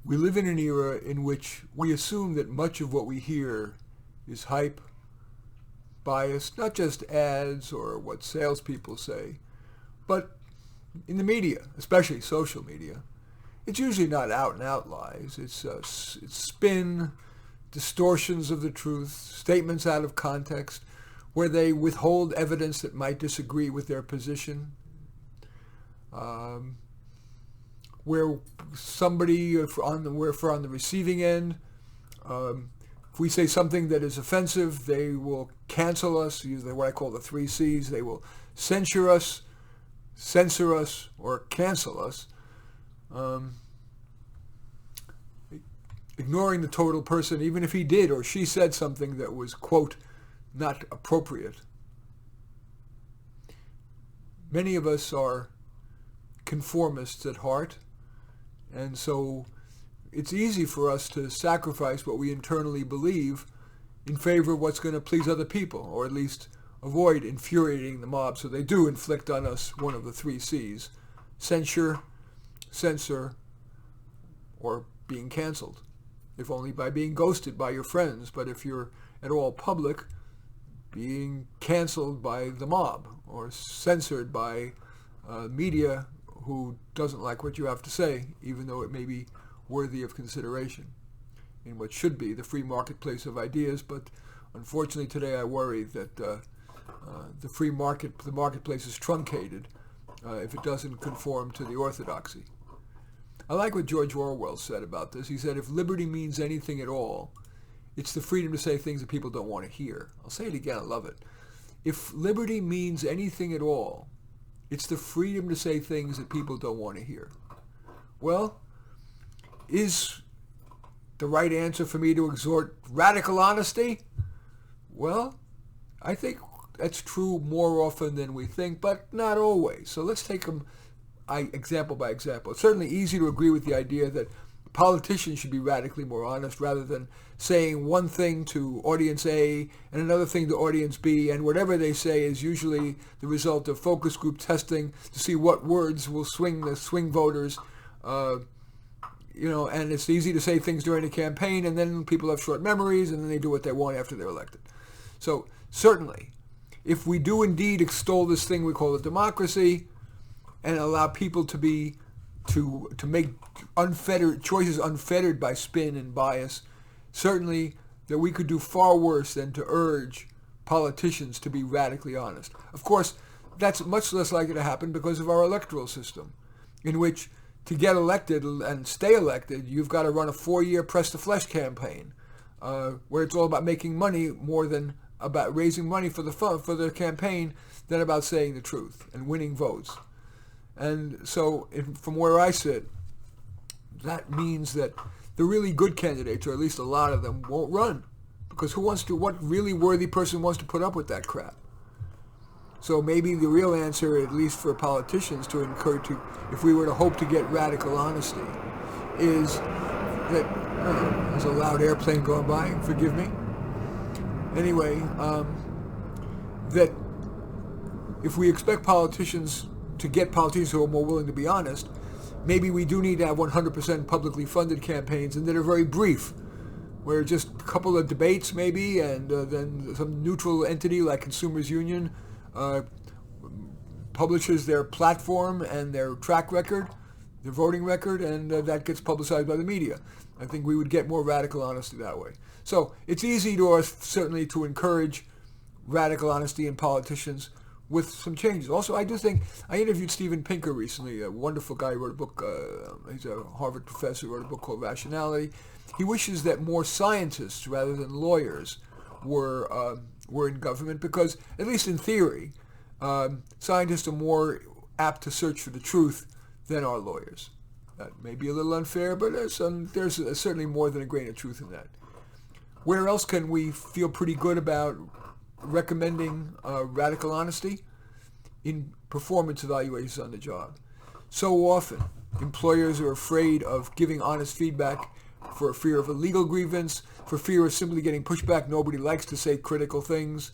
We live in an era in which we assume that much of what we hear is hype, biased, not just ads or what salespeople say, but in the media, especially social media. It's usually not out and out lies. It's spin, distortions of the truth, statements out of context, where they withhold evidence that might disagree with their position. Where somebody, if we're on the receiving end, if we say something that is offensive, they will cancel us, use what I call the 3 C's. They will censor us, or cancel us, ignoring the total person, even if he did or she said something that was, quote, not appropriate. Many of us are conformists at heart, and so it's easy for us to sacrifice what we internally believe in favor of what's going to please other people, or at least avoid infuriating the mob. So they do inflict on us one of the 3 C's: censure, censor, or being canceled, if only by being ghosted by your friends. But if you're at all public, being canceled by the mob or censored by media who doesn't like what you have to say, even though it may be worthy of consideration in what should be the free marketplace of ideas. But unfortunately today I worry that the marketplace is truncated if it doesn't conform to the orthodoxy. I like what George Orwell said about this. He said, if liberty means anything at all, it's the freedom to say things that people don't want to hear. I'll say it again, I love it. If liberty means anything at all, it's the freedom to say things that people don't want to hear. Well, is the right answer for me to exhort radical honesty? Well, I think that's true more often than we think, but not always. So let's take them example by example. It's certainly easy to agree with the idea that politicians should be radically more honest rather than saying one thing to audience A and another thing to audience B, and whatever they say is usually the result of focus group testing to see what words will swing voters. And it's easy to say things during a campaign, and then people have short memories, and then they do what they want after they're elected. So certainly, if we do indeed extol this thing we call a democracy, and allow people to make unfettered choices, unfettered by spin and bias, certainly that we could do far worse than to urge politicians to be radically honest. Of course, that's much less likely to happen because of our electoral system, in which to get elected and stay elected, you've got to run a 4-year press-to-flesh campaign, where it's all about making money more than about raising money for the campaign than about saying the truth and winning votes. And so from where I sit, that means that the really good candidates, or at least a lot of them, won't run. Because what really worthy person wants to put up with that crap? So maybe the real answer, at least for politicians, if we were to hope to get radical honesty, is that, there's a loud airplane going by, forgive me. Anyway, that if we expect politicians to get politicians who are more willing to be honest, maybe we do need to have 100% publicly funded campaigns, and that are very brief, where just a couple of debates maybe, and then some neutral entity like Consumers Union publishes their platform and their track record, their voting record, and that gets publicized by the media. I think we would get more radical honesty that way. So it's easy to us, certainly, to encourage radical honesty in politicians with some changes. Also, I do think, I interviewed Steven Pinker recently, a wonderful guy who wrote a book, he's a Harvard professor, wrote a book called Rationality. He wishes that more scientists rather than lawyers were in government, because, at least in theory, scientists are more apt to search for the truth than are lawyers. That may be a little unfair, but there's certainly more than a grain of truth in that. Where else can we feel pretty good about recommending radical honesty? In performance evaluations on the job. So often, employers are afraid of giving honest feedback for fear of a legal grievance, for fear of simply getting pushback. Nobody likes to say critical things.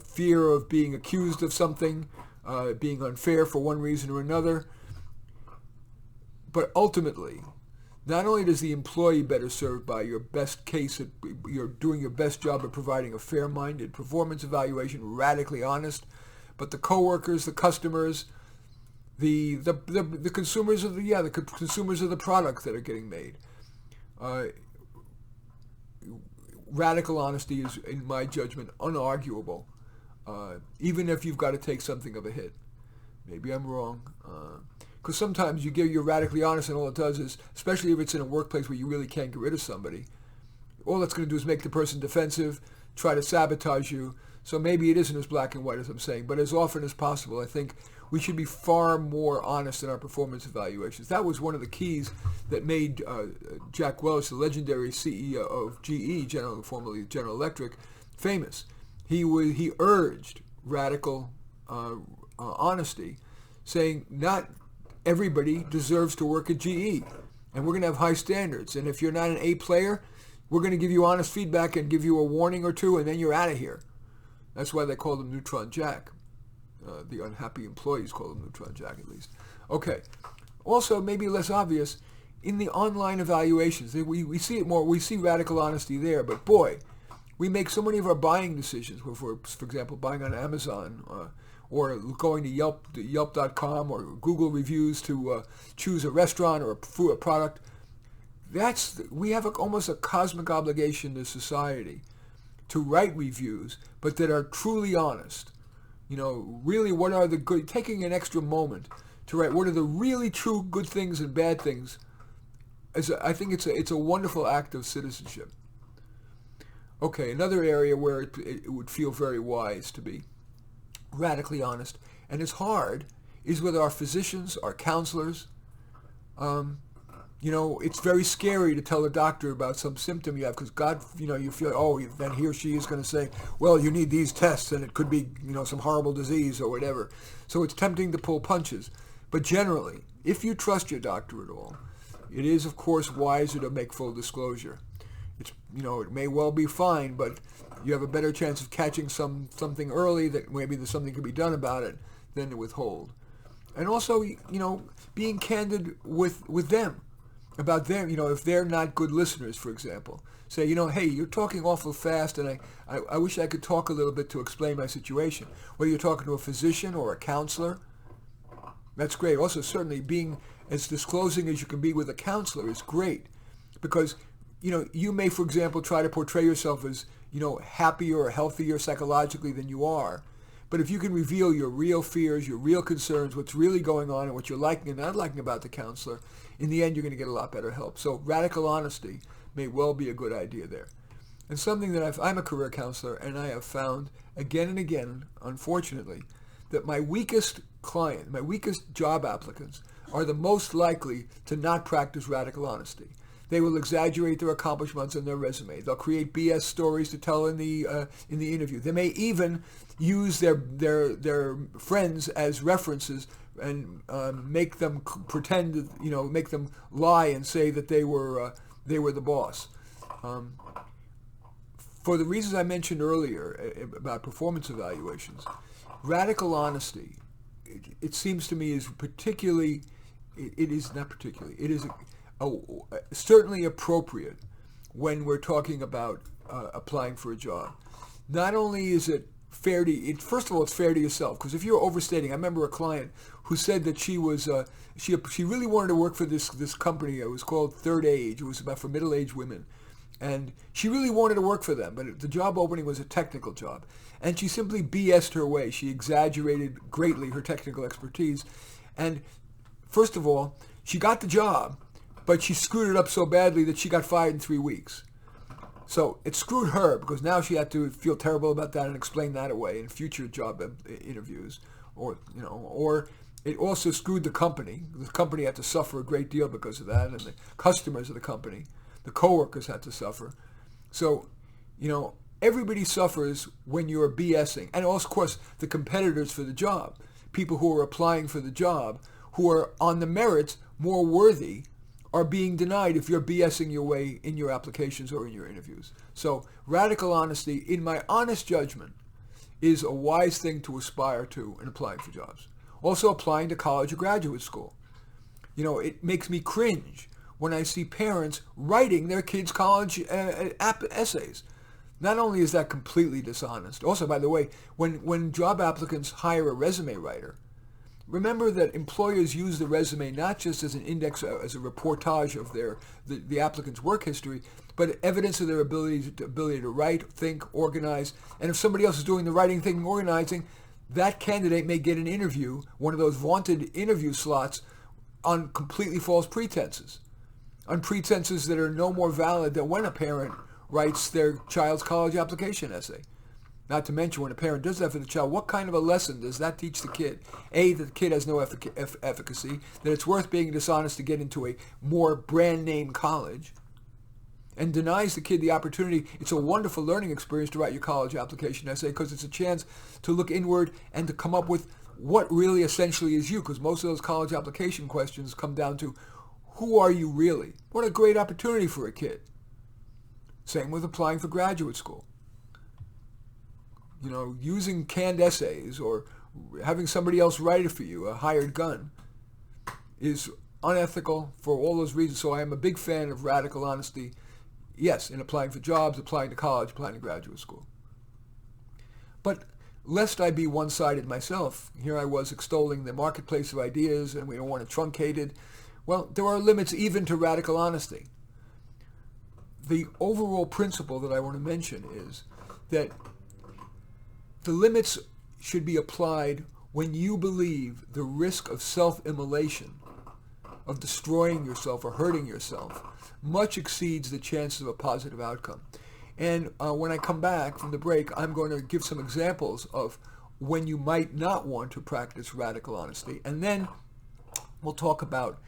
Fear of being accused of something, being unfair for one reason or another. But ultimately, not only does the employee better served by your best case, you're doing your best job at providing a fair-minded performance evaluation, radically honest, but the coworkers, the customers, the consumers of the consumers of the product that are getting made. Radical honesty is, in my judgment, unarguable, even if you've got to take something of a hit. Maybe I'm wrong, because sometimes you give you're radically honest, and all it does is, especially if it's in a workplace where you really can't get rid of somebody, all that's going to do is make the person defensive, try to sabotage you. So maybe it isn't as black and white as I'm saying, but as often as possible, I think we should be far more honest in our performance evaluations. That was one of the keys that made Jack Welch, the legendary CEO of GE, formerly General Electric, famous. He urged radical honesty, saying not everybody deserves to work at GE, and we're going to have high standards. And if you're not an A player, we're going to give you honest feedback and give you a warning or two, and then you're out of here. That's why they call them Neutron Jack. The unhappy employees call them Neutron Jack, at least. Okay. Also, maybe less obvious, in the online evaluations, we see it more. We see radical honesty there, but boy, we make so many of our buying decisions. If we're, for example, buying on Amazon or going to Yelp.com or Google reviews to choose a restaurant or a product. We have almost a cosmic obligation to society to write reviews, but that are truly honest. Really, what are the good, taking an extra moment to write what are the really true good things and bad things. I think it's a wonderful act of citizenship. Okay, another area where it would feel very wise to be radically honest, and it's hard, is with our physicians, our counselors. It's very scary to tell a doctor about some symptom you have, because God, you feel, then he or she is going to say, well, you need these tests, and it could be, some horrible disease or whatever. So it's tempting to pull punches. But generally, if you trust your doctor at all, it is, of course, wiser to make full disclosure. It's, it may well be fine, but you have a better chance of catching something early that maybe there's something could be done about it than to withhold. And also, being candid with them. About them, if they're not good listeners, for example. Say, hey, you're talking awful fast, and I wish I could talk a little bit to explain my situation. Whether you're talking to a physician or a counselor, that's great. Also, certainly being as disclosing as you can be with a counselor is great. Because, you may, for example, try to portray yourself as, happier or healthier psychologically than you are. But if you can reveal your real fears, your real concerns, what's really going on, and what you're liking and not liking about the counselor, in the end, you're going to get a lot better help. So radical honesty may well be a good idea there. And something that I'm a career counselor, and I have found again and again, unfortunately, that my weakest client, my weakest job applicants are the most likely to not practice radical honesty. They will exaggerate their accomplishments in their resume. They'll create BS stories to tell in the interview. They may even use their friends as references and make them pretend, make them lie and say that they were the boss. For the reasons I mentioned earlier about performance evaluations, radical honesty, it seems to me, is particularly, it is not particularly, it is certainly appropriate when we're talking about applying for a job. Not only is it fair to, first of all, it's fair to yourself, because if you're overstating, I remember a client who said that she was, she really wanted to work for this company. It was called Third Age. It was for middle-aged women. And she really wanted to work for them, but the job opening was a technical job. And she simply BS'd her way. She exaggerated greatly her technical expertise. And first of all, she got the job, but she screwed it up so badly that she got fired in 3 weeks. So it screwed her, because now she had to feel terrible about that and explain that away in future job interviews. Or it also screwed the company. The company had to suffer a great deal because of that, and the customers of the company, the coworkers had to suffer. So, everybody suffers when you're BSing. And also, of course, the competitors for the job, people who are applying for the job, who are on the merits more worthy, are being denied if you're BSing your way in your applications or in your interviews. So radical honesty, in my honest judgment, is a wise thing to aspire to in applying for jobs. Also applying to college or graduate school. It makes me cringe when I see parents writing their kids' college essays. Not only is that completely dishonest, also, by the way, when job applicants hire a resume writer, remember that employers use the resume not just as an index, as a reportage of the applicant's work history, but evidence of their ability to write, think, organize. And if somebody else is doing the writing, thinking, organizing, that candidate may get an interview, one of those vaunted interview slots, on completely false pretenses, on pretenses that are no more valid than when a parent writes their child's college application essay. Not to mention, when a parent does that for the child, what kind of a lesson does that teach the kid? A, that the kid has no efficacy, that it's worth being dishonest to get into a more brand name college, and denies the kid the opportunity. It's a wonderful learning experience to write your college application essay because it's a chance to look inward and to come up with what really essentially is you, because most of those college application questions come down to, who are you really? What a great opportunity for a kid. Same with applying for graduate school. You know, using canned essays or having somebody else write it for you, a hired gun, is unethical for all those reasons. So I am a big fan of radical honesty, yes, in applying for jobs, applying to college, applying to graduate school. But lest I be one-sided myself, here I was extolling the marketplace of ideas and we don't want to truncate it. Well, there are limits even to radical honesty. The overall principle that I want to mention is that the limits should be applied when you believe the risk of self-immolation, of destroying yourself or hurting yourself, much exceeds the chances of a positive outcome. And when I come back from the break, I'm going to give some examples of when you might not want to practice radical honesty. And then we'll talk about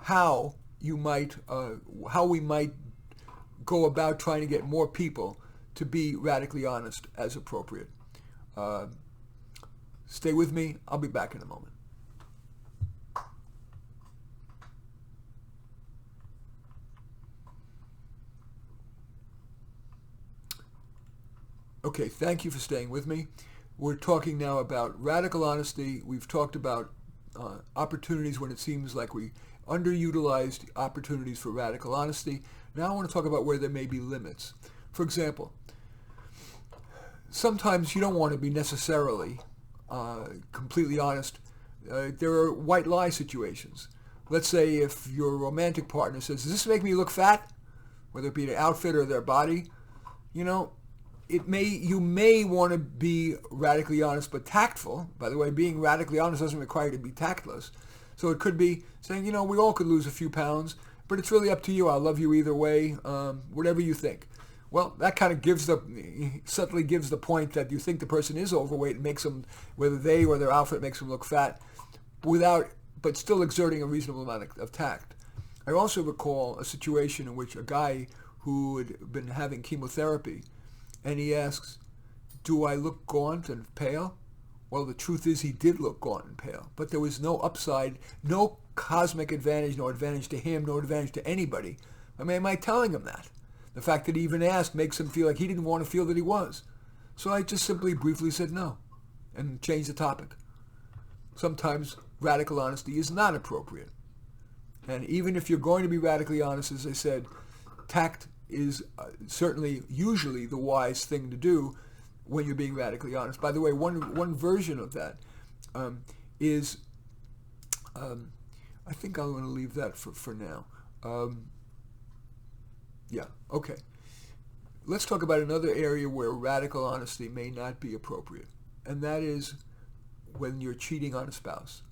how we might go about trying to get more people to be radically honest as appropriate. Stay with me. I'll be back in a moment. Okay, thank you for staying with me. We're talking now about radical honesty. We've talked about opportunities when it seems like we underutilized opportunities for radical honesty. Now I want to talk about where there may be limits. For example, sometimes you don't want to be necessarily completely honest. There are white lie situations. Let's say if your romantic partner says, does this make me look fat? Whether it be their outfit or their body, you know, you may want to be radically honest but tactful. By the way, being radically honest doesn't require you to be tactless. So it could be saying, you know, we all could lose a few pounds, but it's really up to you. I'll love you either way, whatever you think. Well, that kind of subtly gives the point that you think the person is overweight and makes them, whether they or their outfit makes them look fat, but still exerting a reasonable amount of tact. I also recall a situation in which a guy who had been having chemotherapy, and he asks, do I look gaunt and pale? Well, the truth is he did look gaunt and pale, but there was no upside, no cosmic advantage, no advantage to him, no advantage to anybody. I mean, am I telling him that? The fact that he even asked makes him feel like he didn't want to feel that he was. So I just simply briefly said no and changed the topic. Sometimes radical honesty is not appropriate. And even if you're going to be radically honest, as I said, tact is certainly usually the wise thing to do when you're being radically honest. By the way, one version of that is, I think I'm going to leave that for now. Yeah, okay. Let's talk about another area where radical honesty may not be appropriate, and that is when you're cheating on a spouse.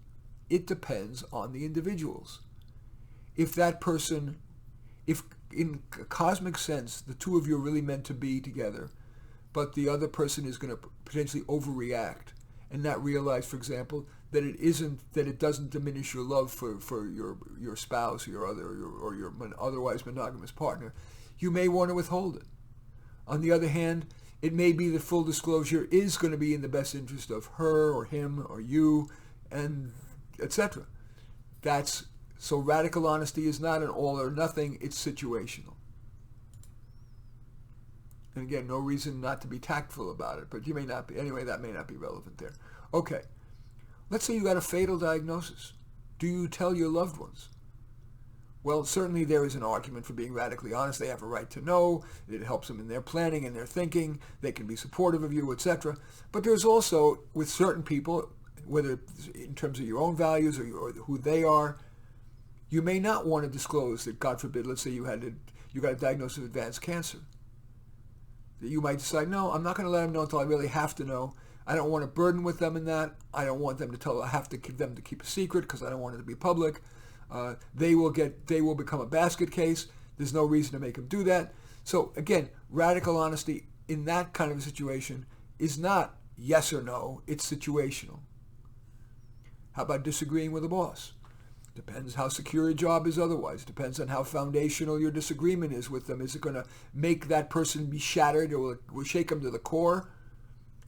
It depends on the individuals. If that person, if in a cosmic sense, the two of you are really meant to be together, but the other person is going to potentially overreact and not realize, for example, that it doesn't diminish your love for your spouse or your otherwise monogamous partner, you may want to withhold it. On the other hand, it may be that full disclosure is going to be in the best interest of her or him or you, and etc. So radical honesty is not an all or nothing, it's situational. And again, no reason not to be tactful about it, but you may not be. Anyway, that may not be relevant there. Okay, let's say you got a fatal diagnosis. Do you tell your loved ones? Well, certainly there is an argument for being radically honest. They have a right to know. It helps them in their planning and their thinking. They can be supportive of you, etc. But there's also, with certain people, whether in terms of your own values or who they are, you may not want to disclose that, God forbid, let's say you got a diagnosis of advanced cancer. That you might decide, no, I'm not going to let them know until I really have to know. I don't want to burden with them in that. I don't want them to tell. I have to give them to keep a secret because I don't want it to be public. They will become a basket case. There's no reason to make them do that. So again, radical honesty in that kind of a situation is not yes or no. It's situational. How about disagreeing with a boss? Depends how secure your job is otherwise. Depends on how foundational your disagreement is with them. Is it going to make that person be shattered, or will shake them to the core?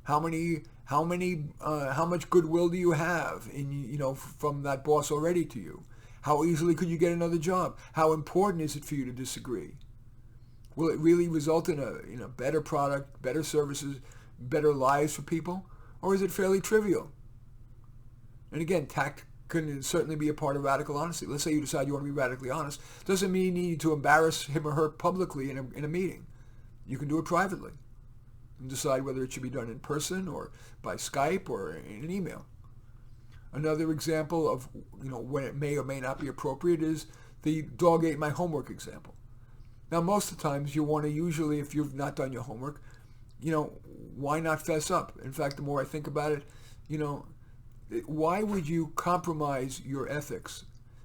How much goodwill do you have from that boss already to you? How easily could you get another job? How important is it for you to disagree? Will it really result in a better product, better services, better lives for people? Or is it fairly trivial? And again, tact can certainly be a part of radical honesty. Let's say you decide you want to be radically honest. Doesn't mean you need to embarrass him or her publicly in a meeting. You can do it privately and decide whether it should be done in person or by Skype or in an email. Another example of when it may or may not be appropriate is the dog ate my homework example. Now, most of the times you want to usually, if you've not done your homework, why not fess up? In fact, the more I think about it, why would you compromise your ethics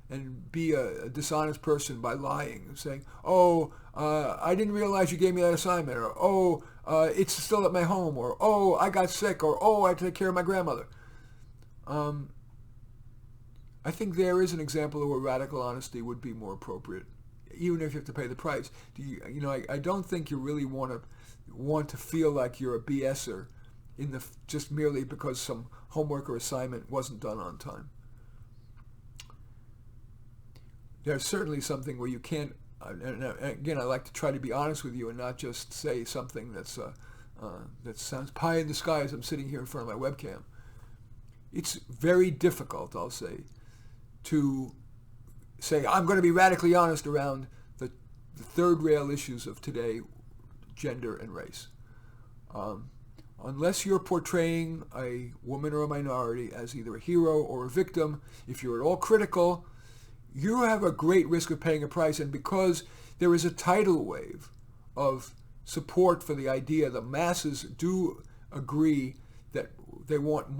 and be a dishonest person by lying and saying, I didn't realize you gave me that assignment, or it's still at my home, or I got sick, or I had to take care of my grandmother. I think there is an example of where radical honesty would be more appropriate, even if you have to pay the price. I don't think you really want to feel like you're a BSer just merely because some homework or assignment wasn't done on time. There's certainly something where you can't. And again, I like to try to be honest with you and not just say something that sounds pie in the sky as I'm sitting here in front of my webcam. It's very difficult, I'll say, to say I'm going to be radically honest around the third rail issues of today, gender and race. Unless you're portraying a woman or a minority as either a hero or a victim, if you're at all critical, you have a great risk of paying a price. And because there is a tidal wave of support for the idea, the masses do agree that they want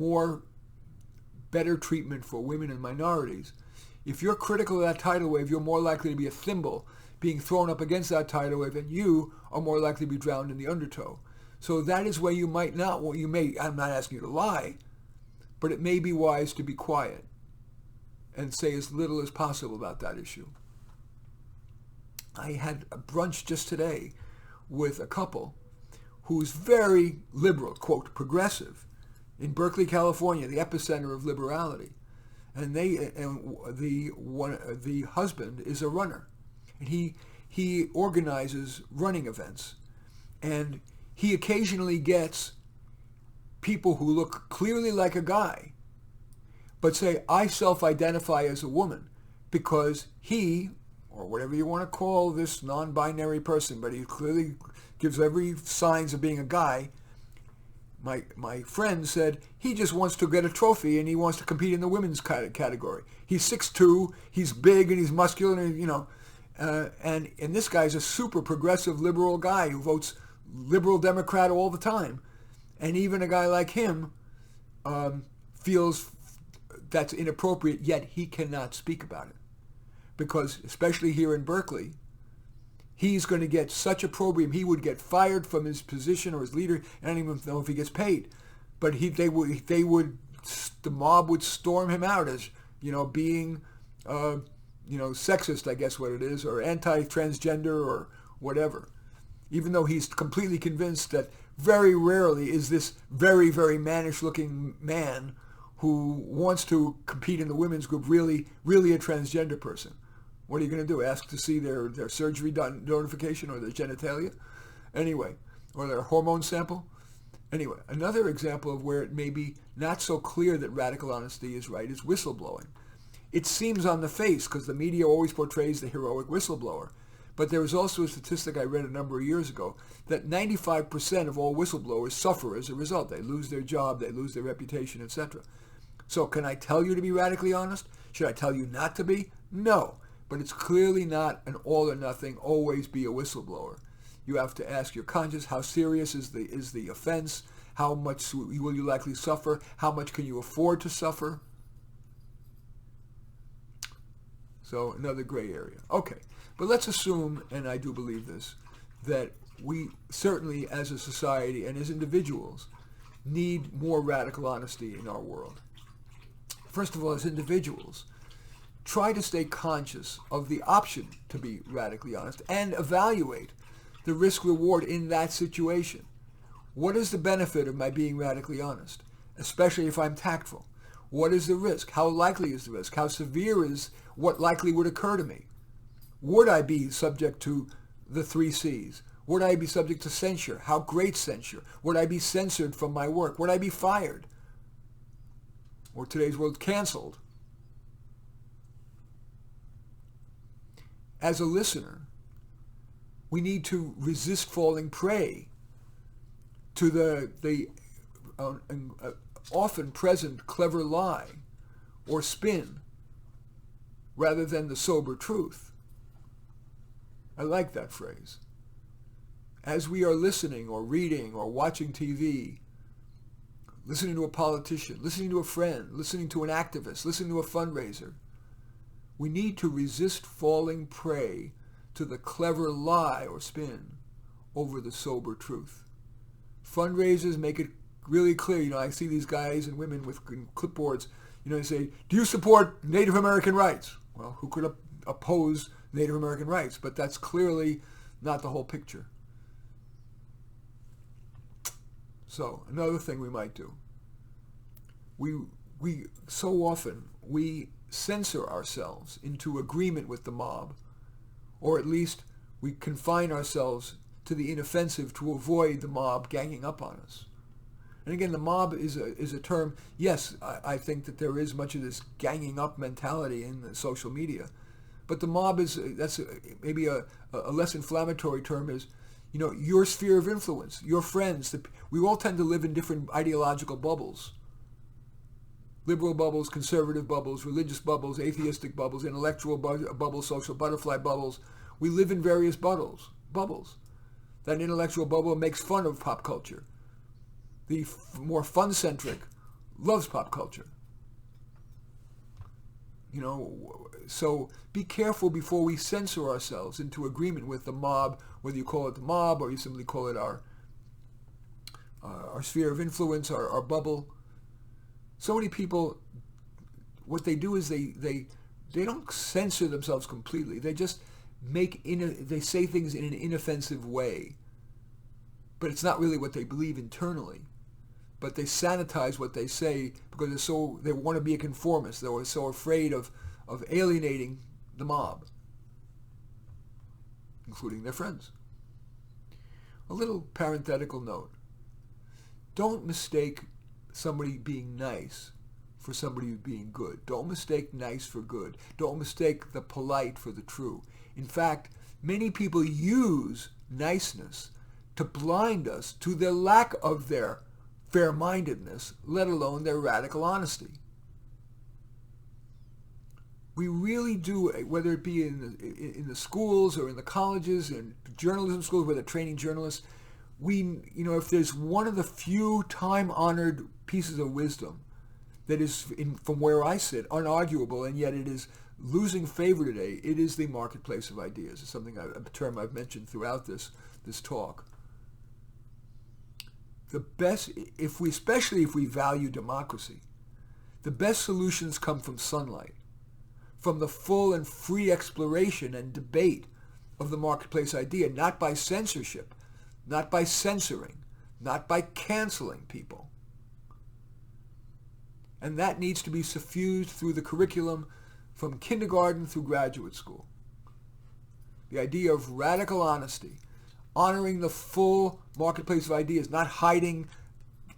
better treatment for women and minorities. If you're critical of that tidal wave, you're more likely to be a thimble being thrown up against that tidal wave, and you are more likely to be drowned in the undertow. So that is where you might not, I'm not asking you to lie, but it may be wise to be quiet and say as little as possible about that issue. I had a brunch just today with a couple who's very liberal, quote, progressive, in Berkeley, California, the epicenter of liberality. And the husband is a runner, and he organizes running events, and he occasionally gets people who look clearly like a guy, but say, I self-identify as a woman, because he, or whatever you want to call this non-binary person, but he clearly gives every signs of being a guy. My friend said he just wants to get a trophy and he wants to compete in the women's category. He's 6'2", he's big and he's muscular, and this guy's a super progressive liberal guy who votes liberal Democrat all the time. And even a guy like him feels that's inappropriate, yet he cannot speak about it. Because, especially here in Berkeley, he's going to get such opprobrium. He would get fired from his position or his leader. I don't even know if he gets paid. But the mob would storm him out as, being, sexist, I guess what it is, or anti-transgender or whatever. Even though he's completely convinced that very rarely is this very, very mannish-looking man who wants to compete in the women's group really, really a transgender person. What are you going to do? Ask to see their surgery notification or their genitalia? Anyway, or their hormone sample? Anyway, another example of where it may be not so clear that radical honesty is right is whistleblowing. It seems on the face, because the media always portrays the heroic whistleblower. But there was also a statistic I read a number of years ago that 95% of all whistleblowers suffer as a result. They lose their job, they lose their reputation, etc. So can I tell you to be radically honest? Should I tell you not to be? No. But it's clearly not an all or nothing, always be a whistleblower. You have to ask your conscience, how serious is the offense? How much will you likely suffer? How much can you afford to suffer? So another gray area. Okay, but let's assume, and I do believe this, that we certainly as a society and as individuals need more radical honesty in our world. First of all, as individuals, try to stay conscious of the option to be radically honest and evaluate the risk-reward in that situation. What is the benefit of my being radically honest, especially if I'm tactful? What is the risk? How likely is the risk? How severe is what likely would occur to me? Would I be subject to the 3 C's? Would I be subject to censure? How great censure? Would I be censored from my work? Would I be fired? Or today's world, canceled? As a listener, we need to resist falling prey to the often present clever lie or spin rather than the sober truth. I like that phrase. As we are listening or reading or watching TV, listening to a politician, listening to a friend, listening to an activist, listening to a fundraiser, we need to resist falling prey to the clever lie or spin over the sober truth. Fundraisers make it really clear. I see these guys and women with clipboards, they say, do you support Native American rights? Well, who could oppose Native American rights? But that's clearly not the whole picture. So another thing we might do, we so often we censor ourselves into agreement with the mob, or at least we confine ourselves to the inoffensive to avoid the mob ganging up on us. And again, the mob is a term. Yes, I think that there is much of this ganging up mentality in the social media, but the mob that's maybe a less inflammatory term is, your sphere of influence, your friends. We all tend to live in different ideological bubbles. Liberal bubbles, conservative bubbles, religious bubbles, atheistic bubbles, intellectual bubbles, social butterfly bubbles. We live in various bubbles. That intellectual bubble makes fun of pop culture. The more fun-centric loves pop culture. So be careful before we censor ourselves into agreement with the mob, whether you call it the mob or you simply call it our sphere of influence, our bubble. So many people, what they do is they don't censor themselves completely. They just they say things in an inoffensive way, but it's not really what they believe internally. But they sanitize what they say because they want to be a conformist. They're so afraid of alienating the mob, including their friends. A little parenthetical note. Don't mistake somebody being nice for somebody being good. Don't mistake nice for good. Don't mistake the polite for the true. In fact, many people use niceness to blind us to the lack of their fair-mindedness, let alone their radical honesty. We really do, whether it be in the schools or in the colleges and journalism schools where they're training journalists, if there's one of the few time-honored pieces of wisdom that is, from where I sit, unarguable, and yet it is losing favor today, it is the marketplace of ideas. It's a term I've mentioned throughout this talk. The best, especially if we value democracy, the best solutions come from sunlight, from the full and free exploration and debate of the marketplace idea, not by censorship, not by censoring, not by canceling people. And that needs to be suffused through the curriculum from kindergarten through graduate school. The idea of radical honesty, honoring the full marketplace of ideas, not hiding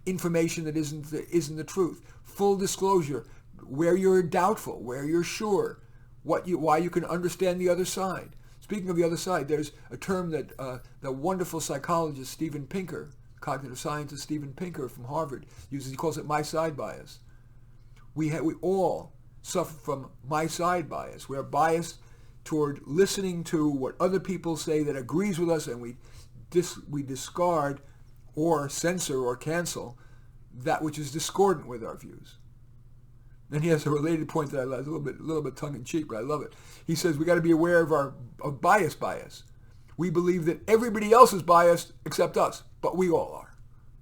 information that isn't the truth. Full disclosure, where you're doubtful, where you're sure, why you can understand the other side. Speaking of the other side, there's a term that the wonderful psychologist Steven Pinker, cognitive scientist Steven Pinker from Harvard, uses. He calls it my side bias. We all suffer from my side bias. We are biased toward listening to what other people say that agrees with us, and we discard or censor or cancel that which is discordant with our views. And he has a related point that I love, a little bit tongue-in-cheek, but I love it. He says we got to be aware of bias. We believe that everybody else is biased except us, but we all are.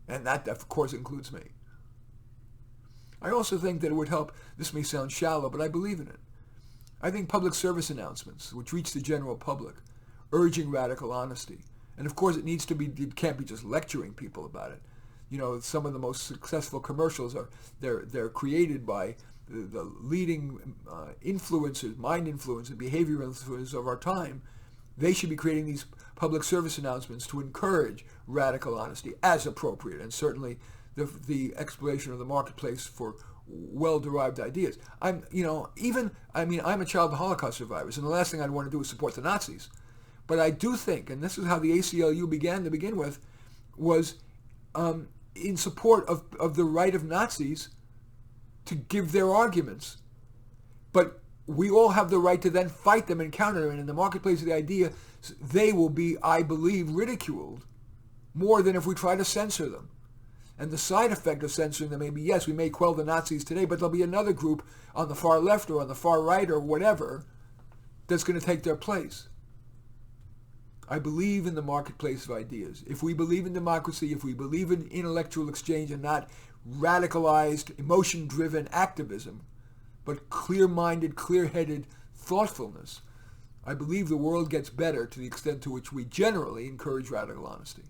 And that, of course, includes me. I also think that it would help, this may sound shallow, but I believe in it. I think public service announcements, which reach the general public, urging radical honesty. And of course it can't be just lecturing people about it. You know, some of the most successful commercials they're created by the leading influencers, mind influencers, behavior influencers of our time. They should be creating these public service announcements to encourage radical honesty as appropriate, and certainly the exploration of the marketplace for well-derived ideas. I'm a child of Holocaust survivors, and the last thing I'd want to do is support the Nazis. But I do think, and this is how the ACLU began to begin with, was in support of the right of Nazis to give their arguments. But we all have the right to then fight them and counter them. And in the marketplace of the idea, they will be, I believe, ridiculed more than if we try to censor them. And the side effect of censoring them may be, yes, we may quell the Nazis today, but there'll be another group on the far left or on the far right or whatever that's going to take their place. I believe in the marketplace of ideas. If we believe in democracy, if we believe in intellectual exchange and not radicalized, emotion-driven activism, but clear-minded, clear-headed thoughtfulness, I believe the world gets better to the extent to which we generally encourage radical honesty.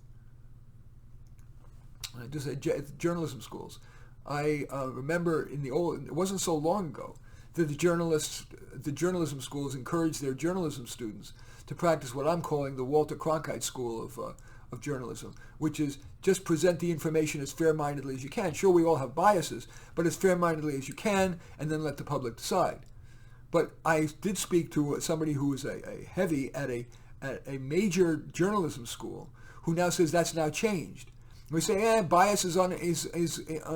I just said journalism schools. I remember it wasn't so long ago, that the journalism schools encouraged their journalism students to practice what I'm calling the Walter Cronkite School of journalism, which is just present the information as fair-mindedly as you can. Sure, we all have biases, but as fair-mindedly as you can, and then let the public decide. But I did speak to somebody who was a heavy at a major journalism school, who now says that's now changed. We say, bias is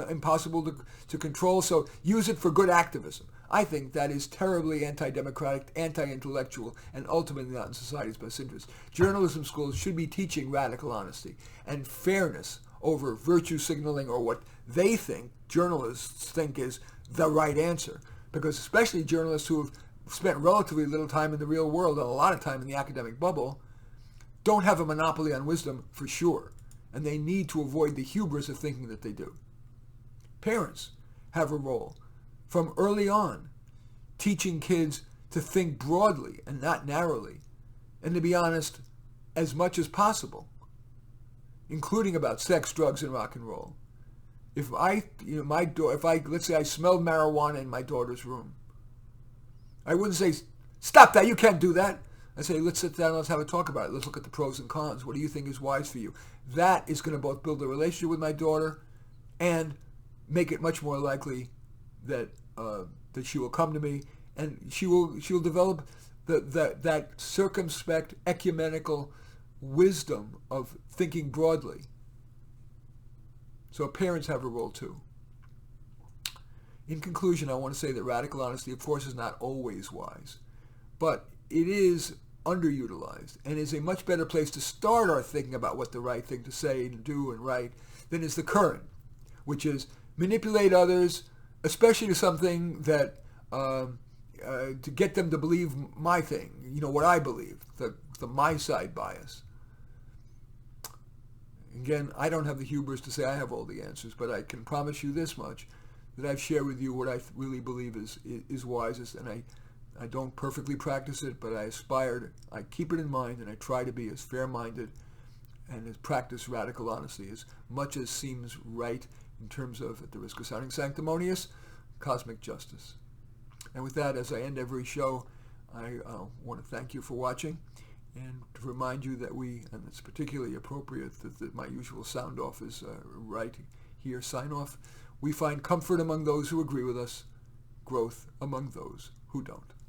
impossible to control, so use it for good activism. I think that is terribly anti-democratic, anti-intellectual, and ultimately not in society's best interest. Journalism schools should be teaching radical honesty and fairness over virtue signaling or what they think, journalists think, is the right answer. Because especially journalists who have spent relatively little time in the real world and a lot of time in the academic bubble don't have a monopoly on wisdom for sure. And they need to avoid the hubris of thinking that they do. Parents have a role from early on, teaching kids to think broadly and not narrowly, and to be honest, as much as possible, including about sex, drugs, and rock and roll. Let's say I smelled marijuana in my daughter's room, I wouldn't say, "Stop that! You can't do that." I say, "Let's sit down and let's have a talk about it. Let's look at the pros and cons. What do you think is wise for you?" That is going to both build a relationship with my daughter and make it much more likely that she will come to me, and she will develop that circumspect, ecumenical wisdom of thinking broadly. So parents have a role too. In conclusion, I want to say that radical honesty, of course, is not always wise, but it is underutilized and is a much better place to start our thinking about what the right thing to say and do and write than is the current, which is manipulate others, especially to something that to get them to believe my thing, what I believe, the my side bias. Again, I don't have the hubris to say I have all the answers, but I can promise you this much, that I've shared with you what I really believe is wisest, and I don't perfectly practice it, but I keep it in mind, and I try to be as fair-minded and as practice radical honesty as much as seems right in terms of, at the risk of sounding sanctimonious, cosmic justice. And with that, as I end every show, I want to thank you for watching, and to remind you that and it's particularly appropriate that my usual sound off is right here, sign off, we find comfort among those who agree with us, growth among those who don't.